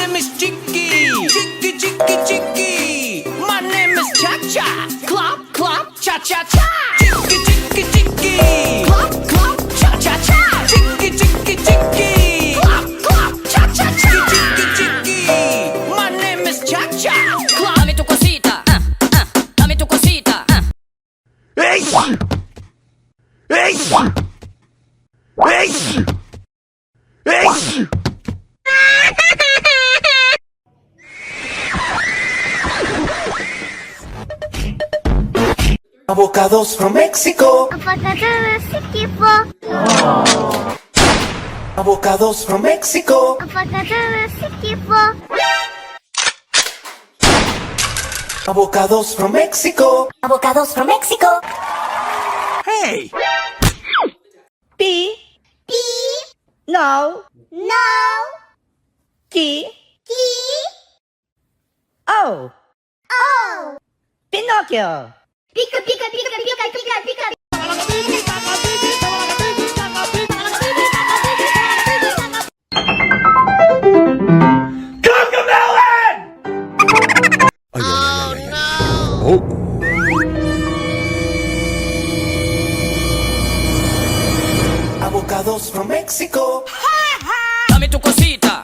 name is Chicky. Chicky, Chicky, Chicky. My name is Cha-Cha. Clap, clap, cha-cha-cha. Chicky, Chicky, Chicky. Clap, clap, cha-cha-cha. Chicky, Chicky, Chicky. Clap, clap, cha-cha-cha. Chicky, Chicky. My name is Cha-Cha. Clap. Dame tu cosita, dame tu cosita. ¡Ey! ¡Ey! ¡Ey! ¡Ey! Avocados from Mexico. Avocados equipo. Avocados from Mexico. Avocados equipo. Avocados from Mexico. Avocados from Mexico. Hey! P, P. no, No. T, T. O, O. Pinocchio. Pica, pica, pica, pica, pica, pica. Avocados from Mexico. Dame tu cosita,